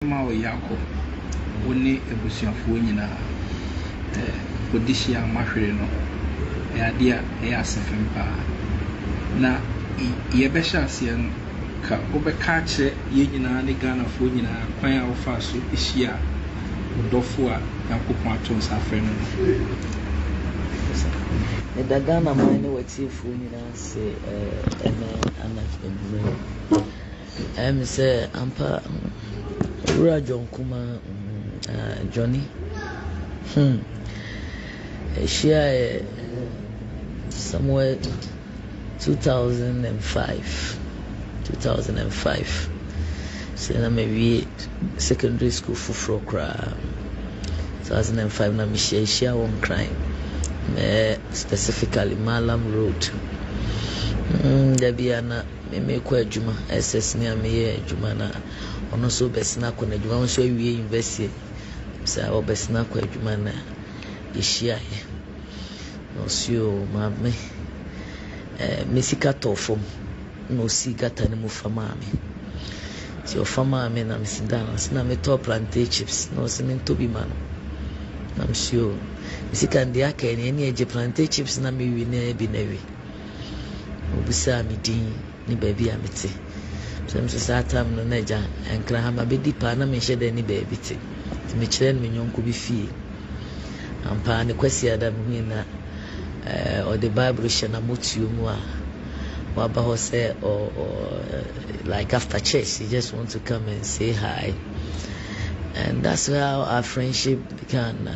Ma o yako woni ebusuafo nyina odihia mahwere no e ade a e asefem pa na ye be hya ase no ka obeka kye ye nyina ne Ghana fo nyina kwan a ofa so ehia odofo a yakopon aton sa afre no e da Ghana man ne wati fo nyina se ana say ampa Ura John Kuma Johnny she somewhere 2005 so maybe secondary school for kra 2005 na me share one crime specifically Malam Road there be ana me kwa adwuma SS ni ameye adwuma na ono so besina kwa adwuma so awie university sa o besina kwa adwuma na ehia ye no sio ma me mesika tofom no si gata ne mu fama me ti o fama me na mesidana sina me to plantain chips no sina to bi man na sio mesika ndi aka ni eje plantain chips na me wi na bi na wi obisa mi din ni baby amete so say time no naja enkra ha ma be dipa na me hye ni baby te me kire no nyonko bi fie ampa ne kwasi adam hu na or the Bible shana motu mu a wa ba ho say or like after church you just want to come and say hi, and that's how our friendship began.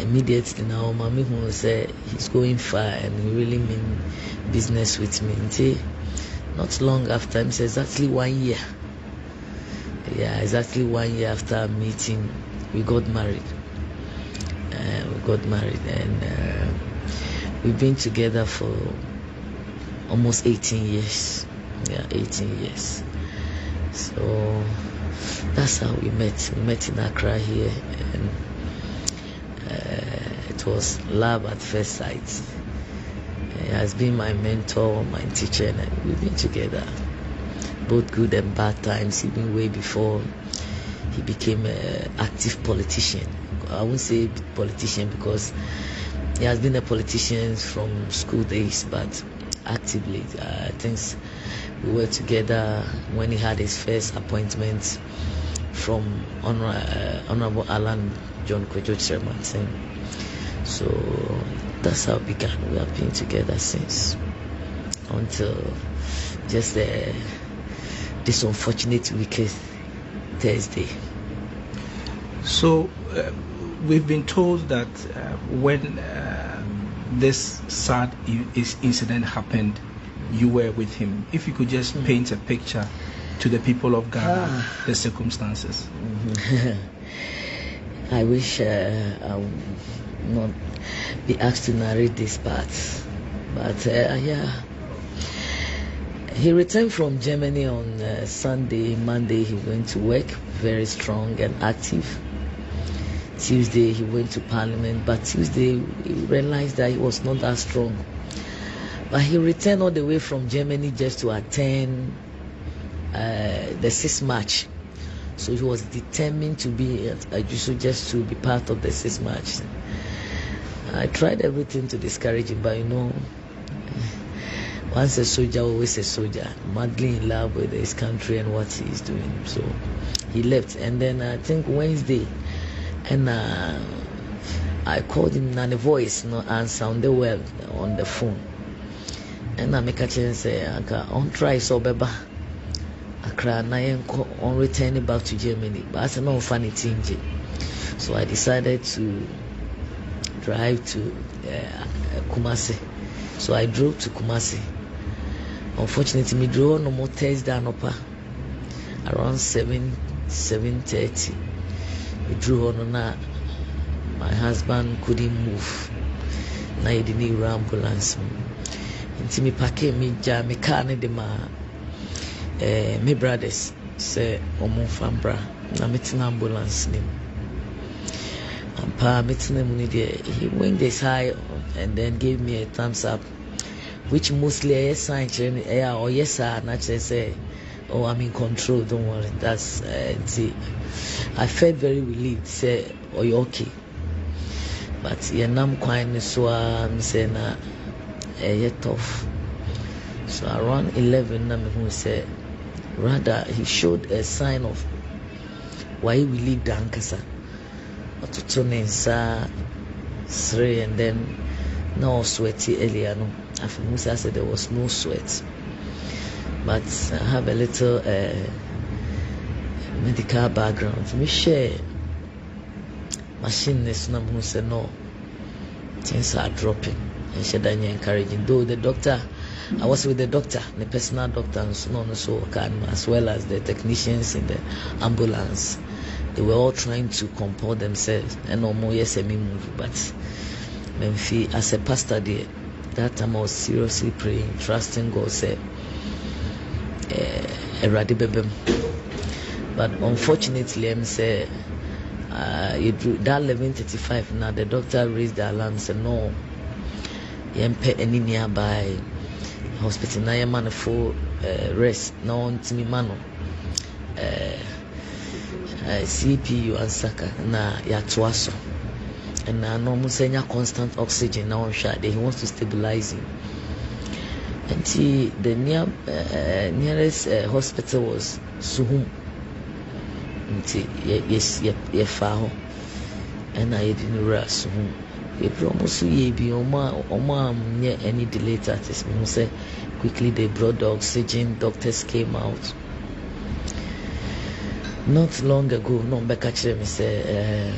Immediately now mommy who say he's going far and he really mean business with me. Until not long after, it's exactly 1 year. Yeah, exactly 1 year after meeting, we got married. And we've been together for almost 18 years. Yeah, 18 years. So that's how we met. We met in Accra here, and it was love at first sight. He has been my mentor, my teacher, and we've been together, both good and bad times, even way before he became an active politician. I won't say politician because he has been a politician from school days, but actively. I think we were together when he had his first appointment from Honorable Alan John Kwejo Chairman. So that's how it began. We have been together since, until just this unfortunate weekend, Thursday. So we've been told that when this sad incident happened, you were with him. If you could just paint a picture to the people of Ghana, the circumstances. I wish I would not be asked to narrate this part, but yeah. He returned from Germany on Sunday. Monday he went to work, very strong and active. Tuesday he went to Parliament, but Tuesday he realized that he was not that strong. But he returned all the way from Germany just to attend the 6th March. So he was determined to be at Exp0ses just to be part of the 6th March. I tried everything to discourage him, but once a soldier, always a soldier, madly in love with his country and what he is doing. So he left, and then I think Wednesday, and I called him and the voice no answer on the well on the phone, and I make a chance say on try so beba Accra na on returning back to Germany, but I said no funny thing. So I decided to drive to Kumasi. So I drove to Kumasi. Unfortunately, me drove no more Thursday around 7:30. We drove on na my husband couldn't move. Na he didn't need ambulance. Until me Fake me jam me car ne dem me brothers say omo fambra na meeting ambulance nim. Ampa meeting him he went this high and then gave me a thumbs up, which mostly a sign or yes sir, not say oh, I'm in control, don't worry. That's I felt very relieved, say, oh, you're okay. But yeah, I'm quite so I'm saying tough. So around 11, I'm say rather he showed a sign of why he relieved the ankasa. But to turn inside, and then now sweaty earlier. No, after Musa said there was no sweat. But I have a little medical background. Me share machine this number who said no, things are dropping. And she didn't encouraging. Though the doctor, I was with the doctor, the personal doctor, and so on, so as well as the technicians in the ambulance. They were all trying to comport themselves and no more semi move. But as a pastor there, that time I was seriously praying, trusting God, said. But unfortunately, I'm say that 11:35 now the doctor raised the alarm and said no, you pay any nearby hospital now, man for rest now on to me mano CPU and Saka na ya twaso and now no musenya constant oxygen now on shot. He wants to stabilize him. And the nearest hospital was Suhum. Yes, and I didn't rush Suhum. If almost ye be Oma near any delay artist, say quickly they brought the oxygen, doctors came out. Not long ago, no back actually me say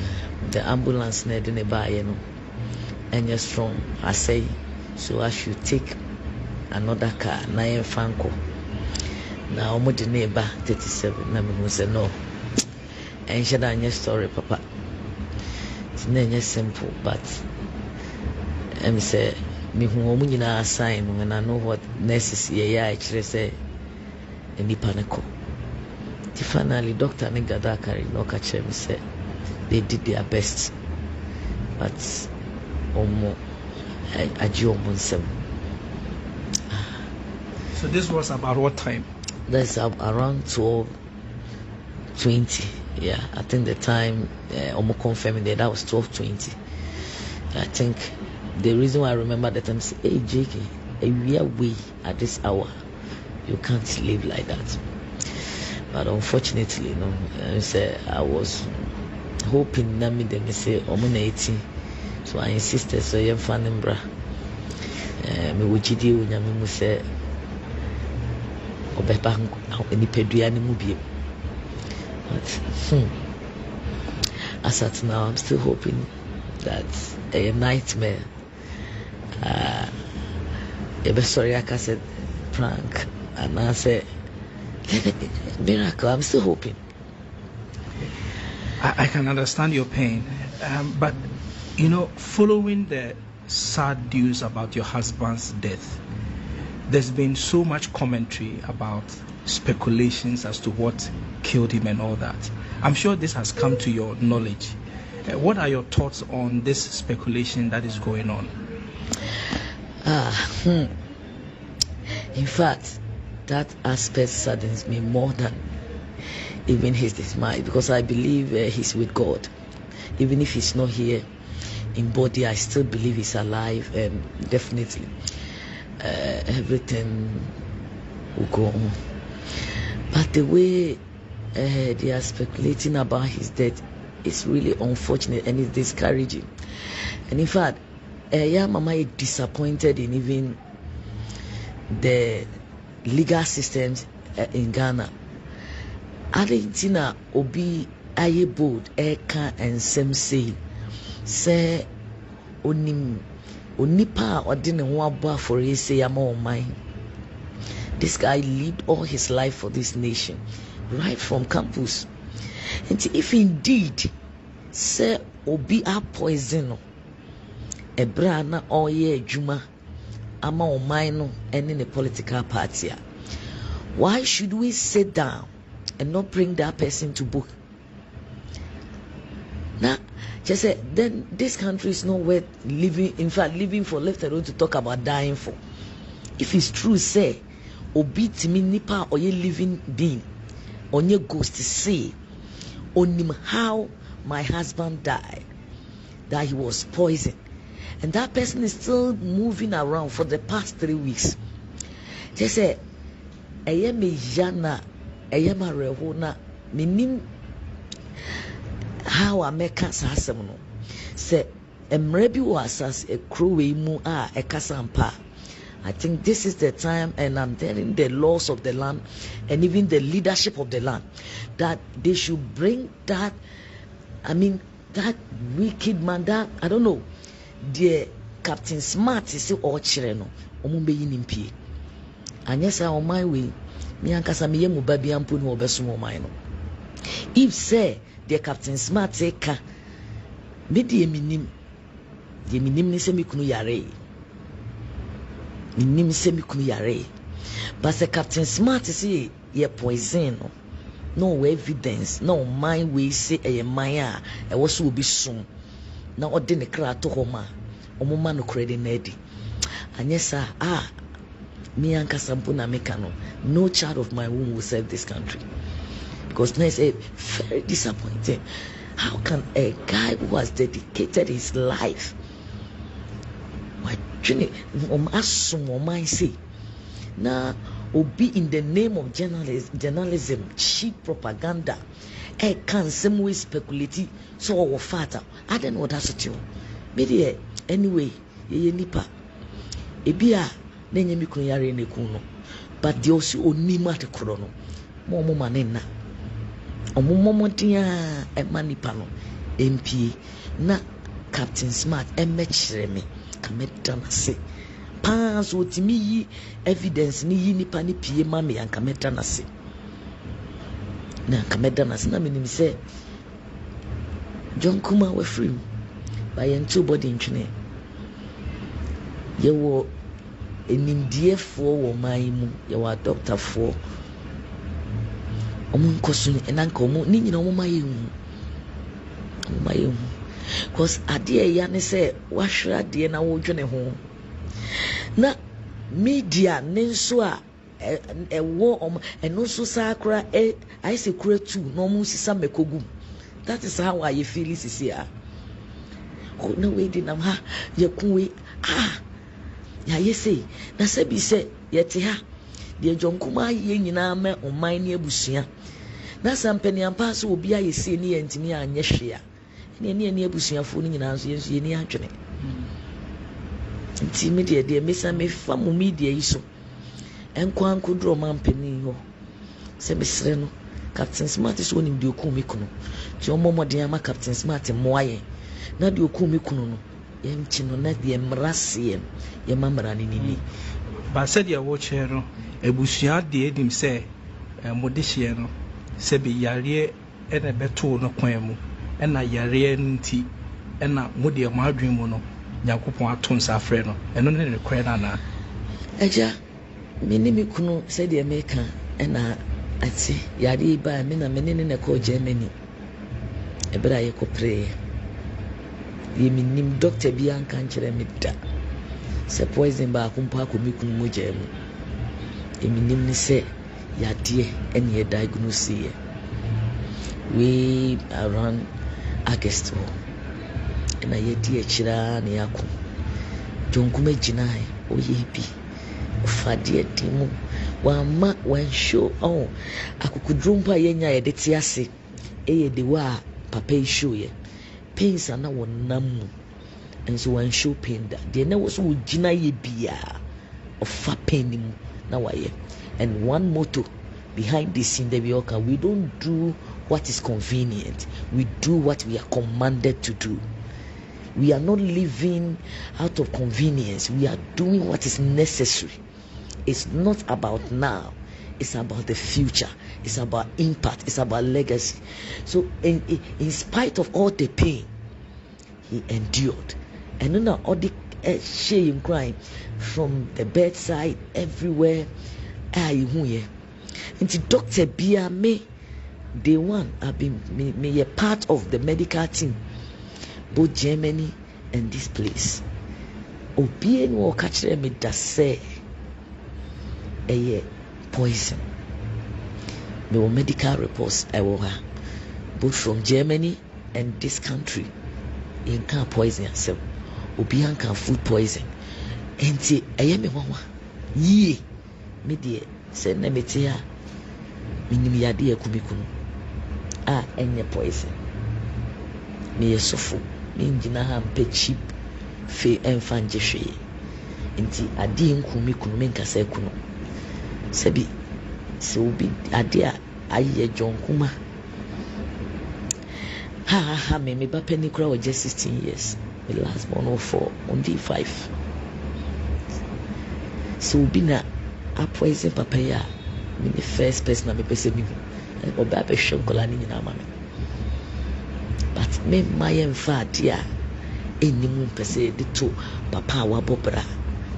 the ambulance needed a buy, you know, and you're strong. I say, so I should take another car, na Fako. Now I'm the neighbor 37. Now say no. And she done your story, Papa. It's not simple, but I say me who na assign when I know what necessary. I actually say any panic. Finally, Doctor Nigada carry no catch me say they did their best, but omo ajo monsem. So this was about what time? That's around 12:20. Yeah, I think the time almost confirming that was 12:20. I think the reason why I remember that time say, hey JK, we are way at this hour. You can't live like that. But unfortunately, you know, I was hoping that me them say I'm 80. So I insisted so you fan bra. Me wujidi unyame mu say obepa any peduani mu bi. But as at now, I'm still hoping that a nightmare. Sorry, I said prank, and I said miracle. I'm still hoping. I can understand your pain, but you know, following the sad news about your husband's death, there's been so much commentary about speculations as to what killed him and all that. I'm sure this has come to your knowledge. What are your thoughts on this speculation that is going on? In fact, that aspect saddens me more than even his dismay, because I believe he's with God. Even if he's not here in body, I still believe he's alive, and definitely everything will go on. But the way they are speculating about his death is really unfortunate and it's discouraging. And in fact, Mama is disappointed in even the legal systems in Ghana. Argentina obi aye bold eka and sem say onipa odine ho abo for say ama mine. This guy lived all his life for this nation, right from campus. And if indeed say obi a poison ebra na oye adwuma ama o mine no ene the political party, why should we sit down and not bring that person to book? Now, just say then this country is not worth living. In fact, living for, left alone to talk about dying for. If it's true, say obi timi nipa or ye living being on your ghost to say on him how my husband died, that he was poisoned, and that person is still moving around for the past 3 weeks. They say me jana ma rehona minim how I make us asem no say emre bi was as a crew mu a ekasampa. I think this is the time, and I'm telling the laws of the land and even the leadership of the land that they should bring that, that wicked man, that, I don't know, the Captain Smart is all children, Omumbe Yinimpi. And yes, on my way, me and Casamiye Mubabi and Punu Obesumo Mino. If say the Captain Smart say, me the minim ni se mi kunu yare. Minim se mi kunu yare. But the Captain Smart say ye poison no evidence, no mind we say a maya, a was will be soon. Now or didn't cry to Homa, or Moma no credit neddy. And yes, sir, me and Casampuna Mecano, no child of my womb will serve this country. Because now it's very disappointing. How can a guy who has dedicated his life, my journey, say, now, or be in the name of journalism, cheap propaganda, can some way speculate, so our father, I don't know what that's to you. Maybe anyway, ye nipa, ebia, nenye mikunu yare ne kuno, but the also onima te krono, momo manena, omomo tia, e manipano, MP, na Captain Smart, e mechreme, kametana se. Pans what me evidence ni nipa ni pie mame anka meta na se na anka meta na se na menim say John Kuma we free by ento body ntwene ye wo enimdiefo wo man mu ye wa doctor fo omun kosu na anka omu ni nyina omu maye hu cause ade ya ne say wahwera de na wo dwene ho na media nenso a ewo eno so sakra I say kura too no mu sisa mekogu. That is how I feel this here. Oh no we dinam ha ye kunwe ya ye say na se bi se ye te ha de jonkuma ye nyina ma oman ne abusua na sampani ampa so obi aye se ne yentimi anye hwe a ne abusuafo ne nyina so ye ni adwene. Nti media de mesa me fa mo media yi so enko ankodro man pani ho se mesre no Captain Smart is one de oku me kunu ti omomo de ama Captain Smart moaye na de oku me kunu no yem chi no na de mrase ye mamra ni ni ba said ya wo che no ebusua de edim se mode hye no se be yare ene beto no kwan mu ena yare nti ena mode ma adwen mu no Yakupon aton safre no eno ne rekwe na eja minimi kunu said the American ena ati yari ba me na menene ne ko Germany ebra ye ko pray ye minim doctor bi anka nkere me da se poison ba akumpa ko mikunu mo jemu e minim ni se yade ene ye diagnose we around August na yedi ekira na yakọ jonkuma ginai oyebi ofade edimu wama wan show akukudrumpa yenya yede ti ase de wa papa show ye pains ana wonam enso wan show pain da de na wo so ginai bia ofa pain mu na waye. And one motto behind this in the Bioka, we don't do what is convenient, we do what we are commanded to do. We are not living out of convenience. We are doing what is necessary. It's not about now. It's about the future. It's about impact. It's about legacy. So in spite of all the pain, he endured. And then all the shame crying from the bedside everywhere. Into Dr. Bia me, day one, I've been me a part of the medical team. Both Germany and this place. Obien will catch them with that say poison. There were medical reports both from Germany and this country. In can poison yourself. Obian can food poison. And say, I am a mama. Ye, me dear, said Nemetia. Minimia dear Kumikunu. And your poison. Me a sofu. Me Jinaham pay cheap. Fe and fan jeshe. Inti adi nkumi kunu menka se kunu. Sebi se obi adia aye John Kuma. Ha me ba penny kura was just 16 years. The last born of 4 on D5. So obi na poison papa ya me the first person na me pese mi. Oba be hwe nkola ni nyina ma me. But me my emfa dia enimu pese de to papa wa bobra.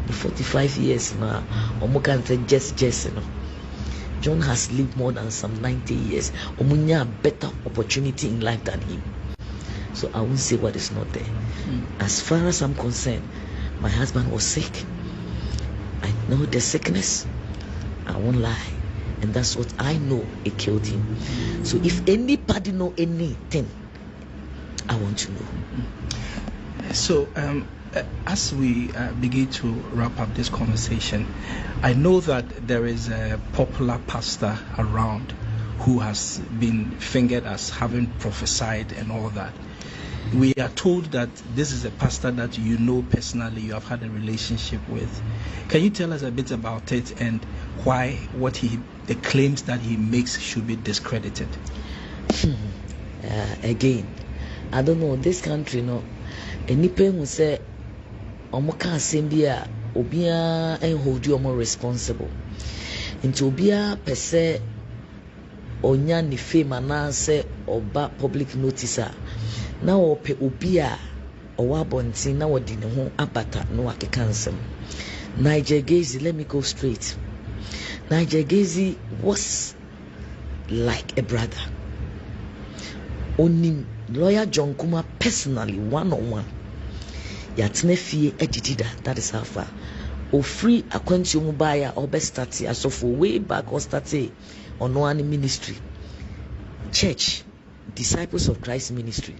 45 years now, Omukan said just no. John has lived more than some 90 years. Omunya better opportunity in life than him. So I won't say what is not there. As far as I'm concerned, my husband was sick. I know the sickness. I won't lie. And that's what I know, it killed him. So if anybody know anything, I want to know. So as we begin to wrap up this conversation, I know that there is a popular pastor around who has been fingered as having prophesied and all that. We are told that this is a pastor that you know personally, you have had a relationship with. Can you tell us a bit about it and why the claims that he makes should be discredited? Again, I don't know, this country, no, any person who say omoka asembia obia en hold you more responsible into obia pese onya ni fame na say oba public notice na ope obia owa bontin na wodi ne ho abata no akeka nsem. Nigel Gaisie, let me go straight. Nigel Gaisie was like a brother. Only lawyer John Kuma personally, one-on-one. Yatne fie editida, that is how far. O free akwanti mubaya or best start as of way back or start on one ministry. Church, Disciples of Christ ministry.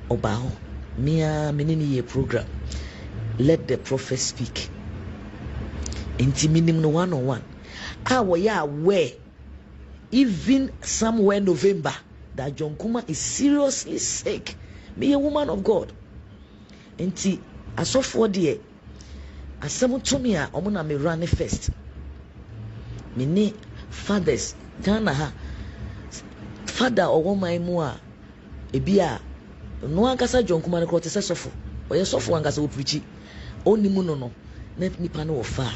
Obaho, Mia Menini program. Let the prophet speak. Intiminim no one-on-one. Our where even somewhere November that John Kuma is seriously sick. Me a woman of God. Enti asofo de asem to me a omo na me run first. Me ni fathers Ghana ha father owo man mu a ebi a no ankasa John Kuma ne krote se sofo. Oye sofo ankasa o preach. Onimu no na nipa no ofa.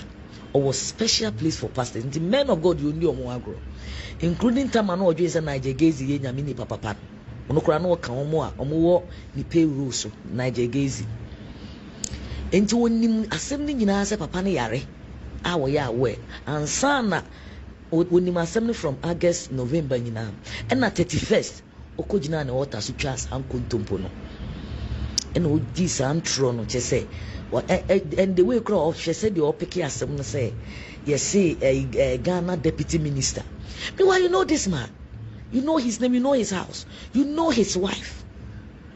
Or special place for pastors. The men of God you knew agro, including Tamano or Jason Nigel Gaisie, Yamini Papa. Onokrano Kamoa, Omo, ni pay rules, Nigel Gaisie. Into when assembling in answer Papa Yare, our ya way, and Sana when him assembly from August, November, and at 31st, Okojina and Water Suchas and Kuntumpono. And with this and Trono, just say. And the way crowd she said the opiki asem say yes say a Ghana deputy minister. Meanwhile, you know this man, you know his name, you know his house, you know his wife,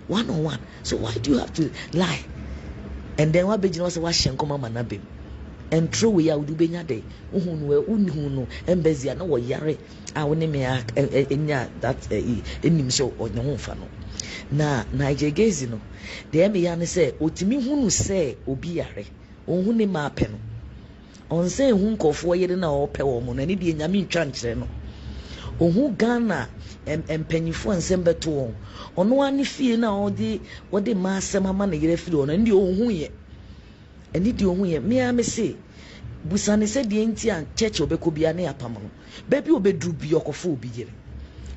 one-on-one. So why do you have to lie? And then what Bejino was washing Kuma Manabim and true we are do benya day unhuno embezia no yare a woni me enya that enim so onyo fano. Na Nigel Gaisie no de me ya ne say otimi hunu say obi yare ohun ne ma pe no on say hu nkofo yere na o pe wo mo na ne de nyame ntwa nkyere no ohun Ghana empanyifo nsem beto won ono ani fie na wode ma asem ama na yere fie ono ndi ohun ye eni di ohun ye me say busane say de enti an church obekobia na yapam no baby obedru bi okofo obi yere.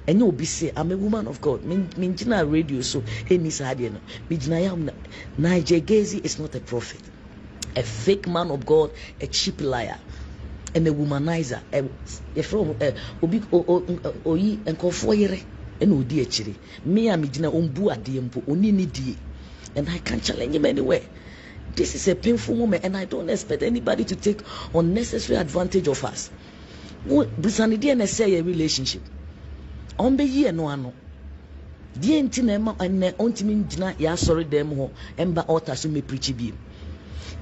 And you'll be say, I'm a woman of God. Minjina radio, so any side, Nigel Gaisie is not a prophet, a fake man of God, a cheap liar, and a womanizer. From Oyi and Kofoyere, and Odi actually. Me, I'm Mijina Umbua Diempo, Unini di, and I can't challenge him anywhere. This is a painful moment, and I don't expect anybody to take unnecessary advantage of us. busani dey na say a relationship on be ye no ano die nti na ma ene ontimi ngina ya sorry dem ho emba altar so me preach bi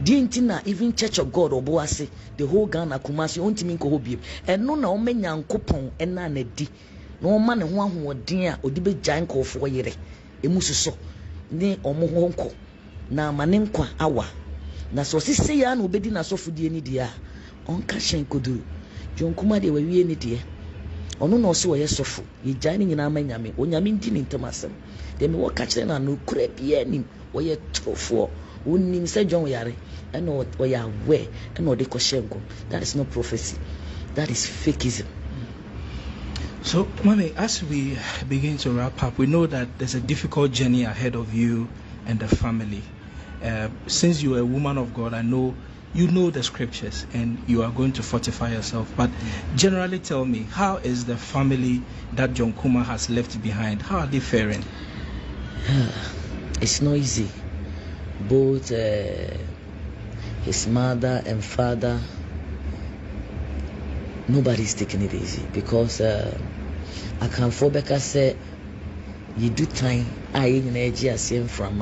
die nti na even Church of God obo ase the whole Ghana Kumah so ontimi nko ho bi eno na o menya nkopon ena na di na o ma ne ho ahoden a odi be gyan nkofo yere emususo ni omo ho nko na amane nkwa awa na so sise ya na obedi na sofudie ni dia onka hyen kodu John Kumah de wawie ni de ono no so ye sofo ye gyan ni nyina amanyame onyame ndi ni ntamasem de me wo ka kire na no kura bia nim wo ye trofo wonnim se John yare and wo ya we and wo de ko hyenko. That is not prophecy, that is fakeism. So, Mommy, as we begin to wrap up, we know that there's a difficult journey ahead of you and the family. Since you're a woman of God, I know you know the scriptures and you are going to fortify yourself. But generally tell me, how is the family that John Kumah has left behind? How are they faring? It's not easy. Both his mother and father, nobody's taking it easy because I can fall back and say you do time I in energy same from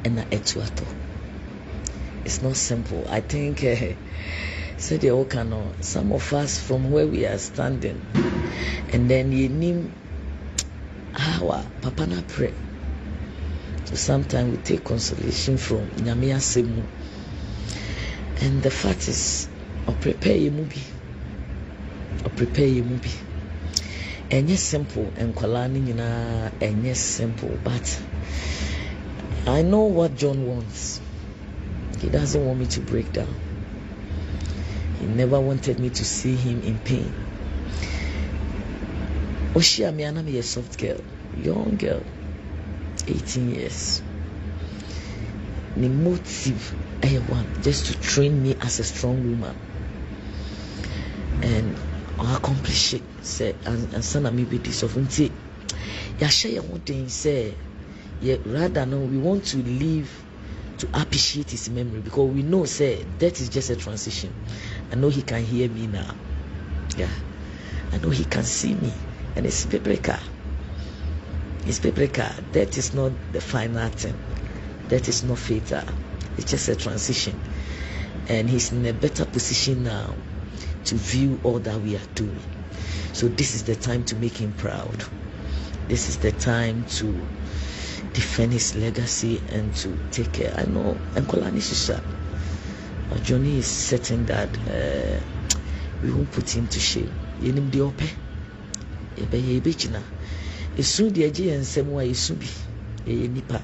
and etuato. It's not simple. I think say the okano some of us from where we are standing and then you name our papa na pray. So sometimes we take consolation from Nyamia Semu. And the fact is or prepare your movie. And yes, simple and kwalani and yes, simple, but I know what John wants. He doesn't want me to break down. He never wanted me to see him in pain. Oshia Miana me a soft girl, young girl, 18 years. The motive I want just to train me as a strong woman. And I accomplish it. Say and son me be this of until ya share one thing say yeah, rather no we want to live to appreciate his memory because we know say that is just a transition. I know he can hear me now. Yeah. I know he can see me. And it's paprika. It's paprika. That is not the final thing. That is not fatal. It's just a transition. And he's in a better position now to view all that we are doing. So this is the time to make him proud. This is the time to defend his legacy and to take care. I know Nkolani Shisha. Johnny is certain that we won't put him to shame. Yenim di ope. Ebe yebechina. Esu di eji ensemwa esubi. Ye nipa.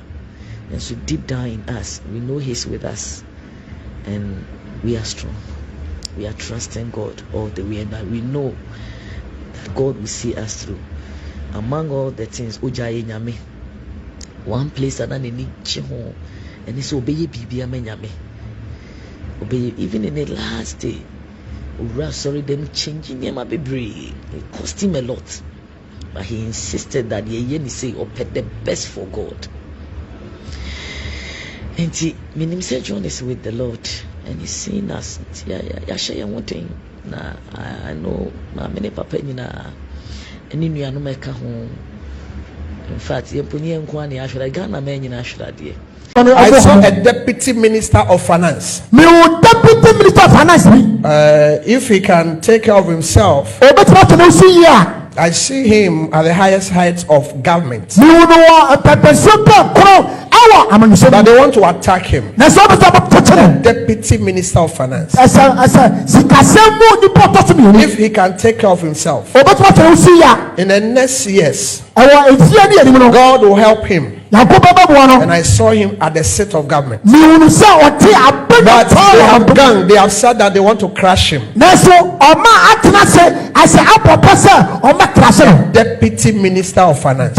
And so deep down in us, we know he's with us. And we are strong. We are trusting God all the way, and we know that God will see us through. Among all the things, Ojaye Nyame, one place that I need home, and it's obey Bibi Nyame. Obey even in the last day. Sorry, them changing him a baby. It cost him a lot, but he insisted that ye say or pet the best for God. And he, meaning say John is with the Lord. And he's seeing us. Yeah, share one thing. Nah, I know my many papa nina. And you know make home. In fact, you put me in Kwani. I should have gone a man in Ashra. I saw a deputy minister of finance. Me deputy minister of finance. If he can take care of himself, I see him at the highest heights of government. But they want to attack him. Deputy minister of finance. If he can take care of himself, in the next years, God will help him. And I saw him at the seat of government. But they have said that they want to crash him. Deputy minister of finance.